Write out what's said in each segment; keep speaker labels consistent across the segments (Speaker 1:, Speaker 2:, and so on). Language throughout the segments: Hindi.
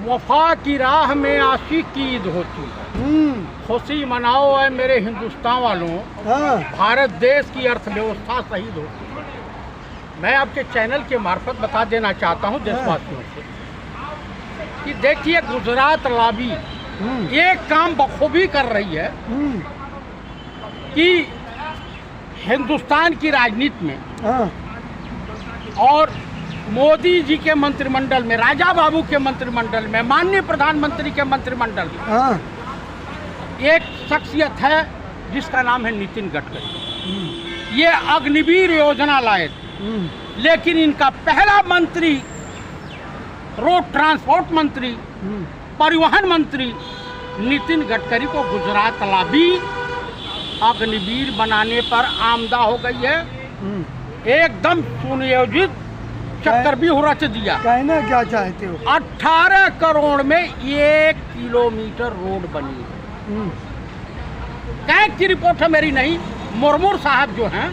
Speaker 1: वफा की राह में आशिक की ईद होती है। खुशी मनाओ है मेरे हिंदुस्तान वालों, भारत देश की अर्थव्यवस्था शहीद होती है। मैं आपके चैनल के मार्फत बता देना चाहता हूं देशवासियों से कि देखिए, गुजरात लॉबी एक काम बखूबी कर रही है कि हिंदुस्तान की राजनीति में और मोदी जी के मंत्रिमंडल में, राजा बाबू के मंत्रिमंडल में, माननीय प्रधानमंत्री के मंत्रिमंडल में एक शख्सियत है जिसका नाम है नितिन गडकरी। ये अग्निवीर योजना लाए थे, लेकिन इनका पहला मंत्री, रोड ट्रांसपोर्ट मंत्री, परिवहन मंत्री नितिन गडकरी को गुजरात लॉबी अग्निवीर बनाने पर आमदा हो गई है। एकदम सुनियोजित चक्रव्यूह रच दिया।
Speaker 2: कहना क्या चाहते हो?
Speaker 1: 18 करोड़ में 1 किलोमीटर रोड बनी है। कैग की रिपोर्ट है, मेरी नहीं। मुर्मू साहब जो हैं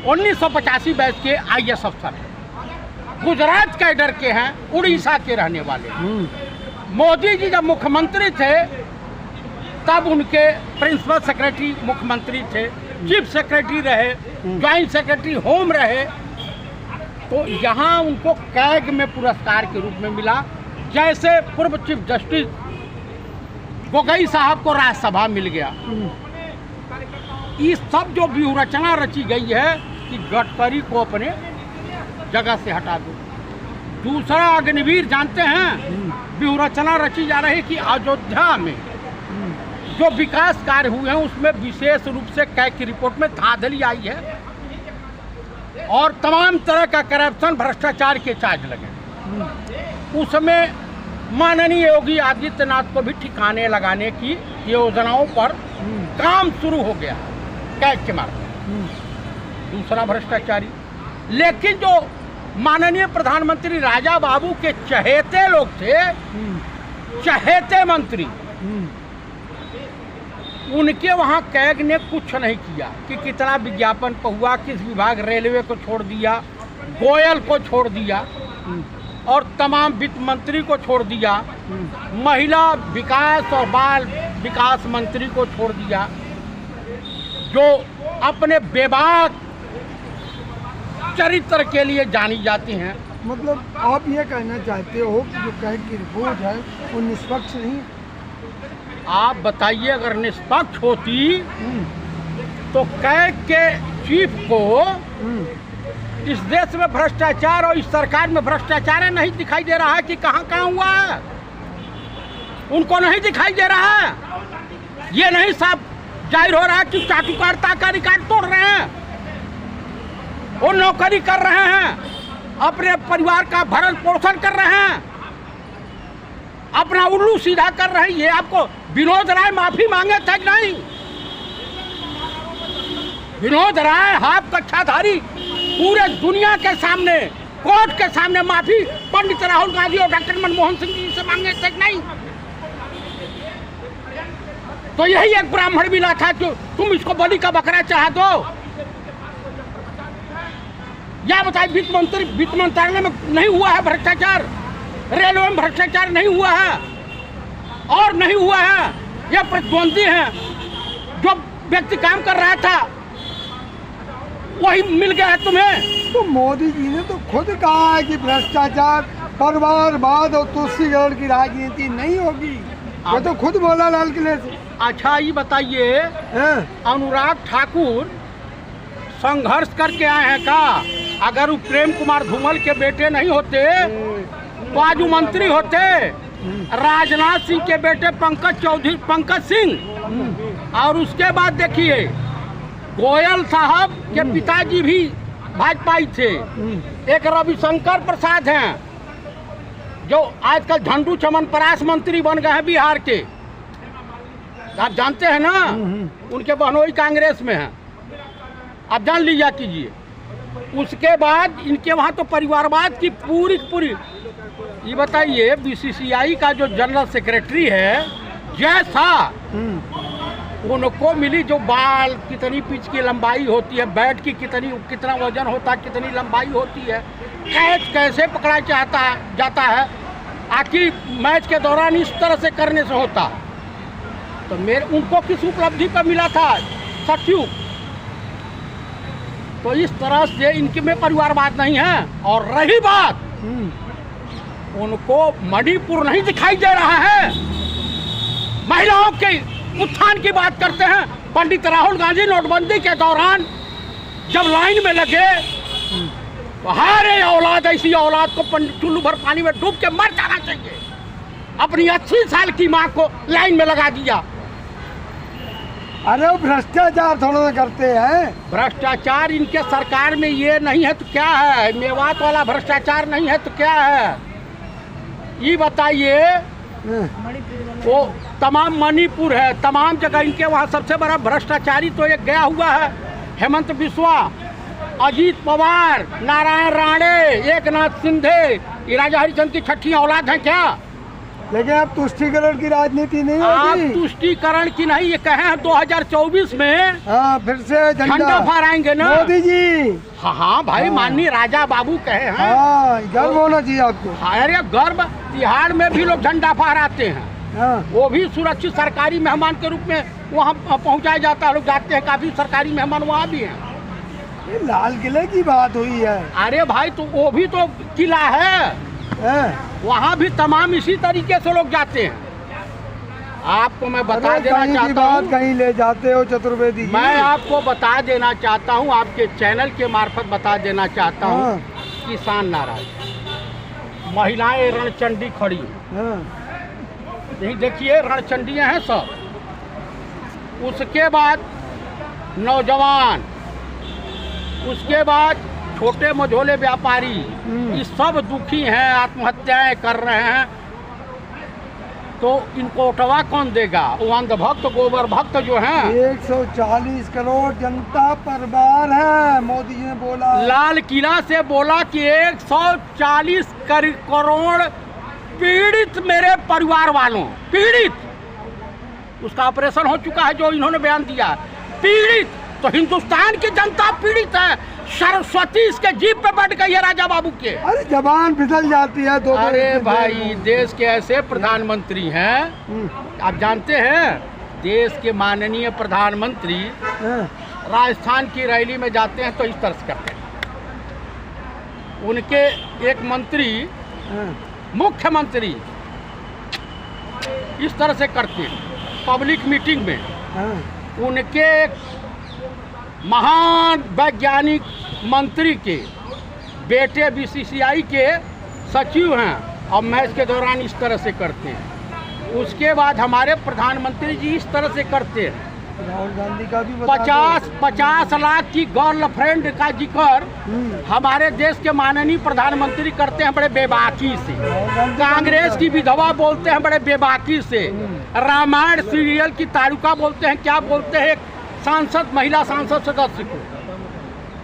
Speaker 1: 1985 बैच के IAS अफसर हैं, गुजरात कैडर के हैं, उड़ीसा के रहने वाले हैं। मोदी जी जब मुख्यमंत्री थे तब उनके प्रिंसिपल सेक्रेटरी मुख्यमंत्री थे, चीफ सेक्रेटरी रहे, ज्वाइंट सेक्रेटरी होम रहे। तो यहाँ उनको कैग में पुरस्कार के रूप में मिला, जैसे पूर्व चीफ जस्टिस गोगोई साहब को राज्यसभा मिल गया। ये सब जो व्यूह रचना रची गई है कि गडकरी को अपने जगह से हटा दो। दूसरा अग्निवीर जानते हैं, व्यूह रचना रची जा रही है कि अयोध्या में जो विकास कार्य हुए हैं उसमें विशेष रूप से कैग की रिपोर्ट में धांधली आई है और तमाम तरह का करप्शन, भ्रष्टाचार के चार्ज लगे। उसमें माननीय योगी आदित्यनाथ को भी ठिकाने लगाने की योजनाओं पर काम शुरू हो गया कैग के मार्फत। दूसरा भ्रष्टाचारी, लेकिन जो माननीय प्रधानमंत्री राजा बाबू के चहेते लोग थे, चहेते मंत्री, उनके वहाँ कैग ने कुछ नहीं किया कि कितना विज्ञापन हुआ, किस विभाग, रेलवे को छोड़ दिया, गोयल को छोड़ दिया और तमाम वित्त मंत्री को छोड़ दिया, महिला विकास और बाल विकास मंत्री को छोड़ दिया, जो अपने बेबाक चरित्र के लिए जानी जाती हैं।
Speaker 2: मतलब आप ये कहना चाहते हो कि जो कैग की रिपोर्ट है वो निष्पक्ष नहीं?
Speaker 1: आप बताइए, अगर निष्पक्ष होती तो कैग के चीफ को इस देश में भ्रष्टाचार और इस सरकार में भ्रष्टाचार नहीं दिखाई दे रहा है कि कहाँ कहाँ हुआ है? उनको नहीं दिखाई दे रहा है। ये नहीं साफ जाहिर हो रहा है कि चाटुकारिता का रिकॉर्ड तोड़ रहे हैं, वो नौकरी कर रहे हैं, अपने परिवार का भरण पोषण कर रहे हैं, अपना उल्लू सीधा कर रहे हैं। ये आपको विनोद राय माफी मांगे थे कि नहीं? विनोद राय हाफ कक्षाधारी पूरे दुनिया के सामने, कोर्ट के सामने माफी पंडित राहुल गांधी और डॉक्टर मनमोहन सिंह जी से मांगे थे कि नहीं? तो यही एक ब्राह्मण मिला था कि तुम इसको बलि का बकरा चाह दो। या बताइए, वित्त मंत्रालय में नहीं हुआ है भ्रष्टाचार, रेलवे में भ्रष्टाचार नहीं हुआ है और नहीं हुआ है। ये प्रतिद्वंदी हैं, जो व्यक्ति काम कर रहा था वही मिल गया है तुम्हें।
Speaker 2: तो मोदी जी ने तो खुद कहा है कि भ्रष्टाचार, परिवारवाद और तुष्टिकरण की राजनीति नहीं होगी। ये तो खुद बोला लाल किले से।
Speaker 1: अच्छा, ये बताइए, अनुराग ठाकुर संघर्ष करके आए हैं का? अगर वो प्रेम कुमार धूमल के बेटे नहीं होते तो आज मंत्री होते। राजनाथ सिंह के बेटे पंकज सिंह, और उसके बाद देखिए गोयल साहब के पिताजी भी भाजपाई थे। एक रविशंकर प्रसाद हैं जो आजकल झंडू चमन परास मंत्री बन गए हैं बिहार के, आप जानते हैं ना। उनके बहनोई कांग्रेस में हैं, आप जान लीजिए कीजिए। उसके बाद इनके वहाँ तो परिवारवाद की पूरी ये बताइए, BCCI का जो जनरल सेक्रेटरी है जैसा, उनको मिली जो बाल, कितनी पिच की लंबाई होती है, बैट की कितना वजन होता है, कितनी लंबाई होती है, कैच कैसे पकड़ा जाता है, आखिर मैच के दौरान इस तरह से करने से होता तो उनको किस उपलब्धि पर मिला था सचिव। तो इस तरह से इनके में परिवारवाद नहीं है। और रही बात उनको मणिपुर नहीं दिखाई दे रहा है, महिलाओं के उत्थान की बात करते हैं। पंडित राहुल गांधी नोटबंदी के दौरान जब लाइन में लगे तो हर औलाद ऐसी औलाद को चुल्लू भर पानी में डूब के मर जाना चाहिए, अपनी 80 साल की मां को लाइन में लगा दिया।
Speaker 2: अरे वो भ्रष्टाचार थोड़ा सा करते हैं।
Speaker 1: भ्रष्टाचार इनके सरकार में ये नहीं है तो क्या है? मेवात वाला भ्रष्टाचार नहीं है तो क्या है? ये बताइए। वो तमाम मणिपुर है, तमाम जगह इनके वहाँ सबसे बड़ा भ्रष्टाचारी तो एक गया हुआ है हेमंत बिस्वा, अजीत पवार, नारायण राणे, एकनाथ शिंदे। ये राजा हरिचंद की छठी औलाद है क्या?
Speaker 2: लेकिन अब तुष्टीकरण की राजनीति नहीं
Speaker 1: आप
Speaker 2: होगी।
Speaker 1: तुष्टीकरण की नहीं, ये कहे हैं 2024 में
Speaker 2: हाँ फिर से
Speaker 1: झंडा फहराएंगे ना
Speaker 2: मोदी जी।
Speaker 1: हाँ भाई, माननीय राजा बाबू कहे हैं।
Speaker 2: हाँ गर्व होना चाहिए आपको।
Speaker 1: अरे गर्व, तिहाड़ में भी लोग झंडा फहराते हैं।
Speaker 2: हाँ।
Speaker 1: वो भी सुरक्षित सरकारी मेहमान के रूप में वहाँ पहुँचाया जाता है, लोग जाते हैं, काफी सरकारी मेहमान वहाँ भी हैं।
Speaker 2: ये लाल किले की बात हुई है।
Speaker 1: अरे भाई तो वो भी तो किला है, वहाँ भी तमाम इसी तरीके से लोग जाते हैं। आपको मैं बता देना चाहता हूँ,
Speaker 2: कहीं ले जाते हो चतुर्वेदी जी।
Speaker 1: मैं आपको बता देना चाहता हूँ, आपके चैनल के मार्फत बता देना चाहता हूँ, किसान नाराज, महिलाएं रणचंडी खड़ी, यही देखिए रणचंडियाँ हैं सब। उसके बाद नौजवान, उसके बाद छोटे मझोले व्यापारी, ये सब दुखी हैं, आत्महत्याएं कर रहे हैं। तो इनको उठवा कौन देगा? वो अंधभक्त गोबर भक्त जो हैं।
Speaker 2: 140 करोड़ जनता पर बार है, मोदी जी ने बोला।
Speaker 1: लाल किला से बोला कि 140 करोड़ पीड़ित मेरे परिवार वालों, पीड़ित। उसका ऑपरेशन हो चुका है जो इन्होंने बयान दिया, पीड़ित। तो हिंदुस्तान की जनता पीड़ित है। सरस्वती इसके जीप पे बैठ गई है राजा बाबू के।
Speaker 2: अरे जबान फिसल जाती है दो।
Speaker 1: अरे भाई, देश के ऐसे प्रधानमंत्री हैं, आप जानते हैं, देश के माननीय प्रधानमंत्री राजस्थान की रैली में जाते हैं तो इस तरह से करते हैं। उनके एक मंत्री, मुख्यमंत्री इस तरह से करते हैं पब्लिक मीटिंग में। उनके महान वैज्ञानिक मंत्री के बेटे बीसीसीआई के सचिव हैं और मैच के दौरान इस तरह से करते हैं। उसके बाद हमारे प्रधानमंत्री जी इस तरह से करते हैं।
Speaker 2: राहुल गांधी का भी
Speaker 1: 50 लाख की गर्लफ्रेंड का जिक्र हमारे देश के माननीय प्रधानमंत्री करते हैं बड़े बेबाकी से। कांग्रेस की विधवा बोलते हैं बड़े बेबाकी से। रामायण सीरियल की तारुका बोलते हैं, क्या बोलते हैं, सांसद, महिला सांसद सदस्य को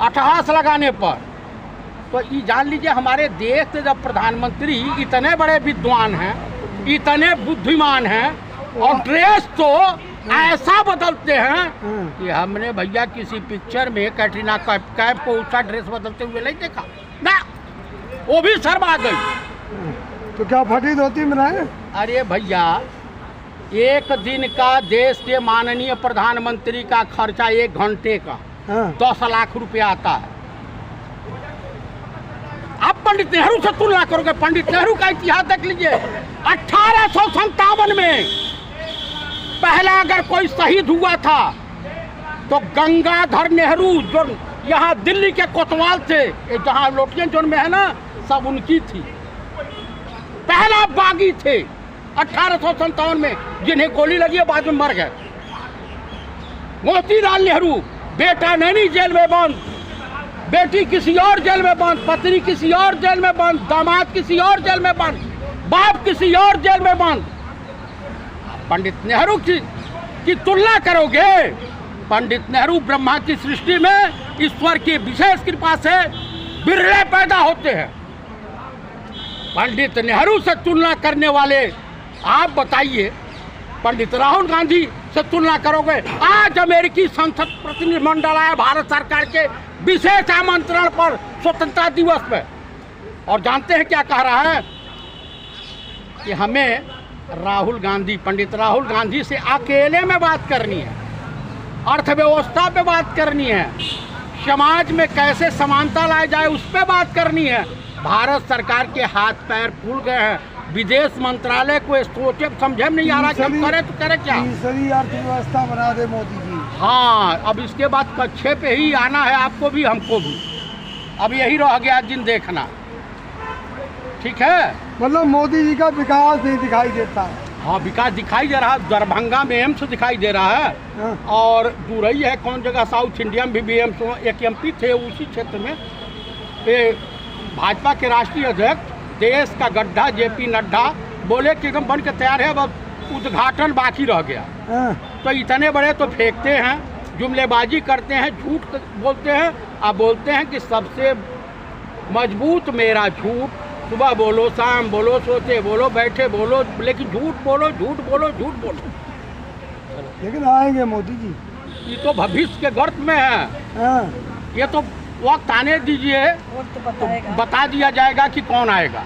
Speaker 1: 88 लगाने पर। तो ये जान लीजिए, हमारे देश के जब प्रधानमंत्री इतने बड़े विद्वान हैं, इतने बुद्धिमान हैं, और ड्रेस तो ऐसा बदलते हैं कि हमने भैया किसी पिक्चर में कैटरीना कैफ को उसका ड्रेस बदलते हुए नहीं देखा ना, वो भी शर्मा गई।
Speaker 2: तो क्या फटी धोती में रहे?
Speaker 1: अरे भैया, एक दिन का देश के माननीय प्रधानमंत्री का खर्चा 1 घंटे का 10 लाख रुपया आता है। आप पंडित नेहरू से तुलना करोगे, पंडित नेहरू का इतिहास देख लीजिए। 1857 में पहला अगर कोई शहीद हुआ था तो गंगाधर नेहरू, जो यहाँ दिल्ली के कोतवाल थे, जहाँ लोटियन जोन में है ना, सब उनकी थी। पहला बागी थे 1857 में, जिन्हें गोली लगी है, बाद में मर गए। मोतीलाल नेहरू, बेटा नैनी जेल में बंद, बेटी किसी और जेल में बंद, पत्नी किसी और जेल में बंद, दामाद किसी और जेल में बंद, बाप किसी और जेल में बंद। पंडित नेहरू की तुलना करोगे, पंडित नेहरू ब्रह्मा की सृष्टि में ईश्वर की विशेष कृपा से बिरले पैदा होते हैं। पंडित नेहरू से तुलना करने वाले आप बताइए, पंडित राहुल गांधी से तुलना करोगे? आज अमेरिकी संसद प्रतिनिधिमंडल आया भारत सरकार के विशेष आमंत्रण पर स्वतंत्रता दिवस पे, और जानते हैं क्या कह रहा है? कि हमें पंडित राहुल गांधी से अकेले में बात करनी है, अर्थव्यवस्था पे बात करनी है, समाज में कैसे समानता लाई जाए उस पे बात करनी है। भारत सरकार के हाथ पैर फूल गए हैं, विदेश मंत्रालय को सोचे समझे नहीं आ रहा कि हम करे तो करे क्या।
Speaker 2: तीसरी अर्थव्यवस्था बना दे मोदी जी।
Speaker 1: हाँ, अब इसके बाद कच्छे पे ही आना है, आपको भी हमको भी। अब यही रह गया दिन देखना, ठीक है।
Speaker 2: मतलब मोदी जी का विकास नहीं दिखाई देता।
Speaker 1: हाँ, विकास दिखाई दे रहा है, दरभंगा में एम्स दिखाई दे रहा है।
Speaker 2: हाँ।
Speaker 1: और दूरई है कौन जगह, साउथ इंडिया में भी एम्स, एक MP थे उसी क्षेत्र में। ये भाजपा के राष्ट्रीय अध्यक्ष देश का गड्ढा JP नड्डा बोले कि एकदम बन के तैयार है, अब उद्घाटन बाकी रह गया।
Speaker 2: हाँ।
Speaker 1: तो इतने बड़े तो फेंकते हैं, जुमलेबाजी करते हैं, झूठ बोलते हैं। आप बोलते हैं कि सबसे मजबूत मेरा झूठ, सुबह बोलो, शाम बोलो, सोते बोलो, बैठे बोलो, लेकिन झूठ बोलो, झूठ बोलो, झूठ बोलो।
Speaker 2: लेकिन आएंगे मोदी जी,
Speaker 1: ये तो भविष्य के गर्त में है।
Speaker 2: हाँ।
Speaker 1: ये तो वक्त आने दीजिए, तो बता दिया जाएगा कि कौन आएगा।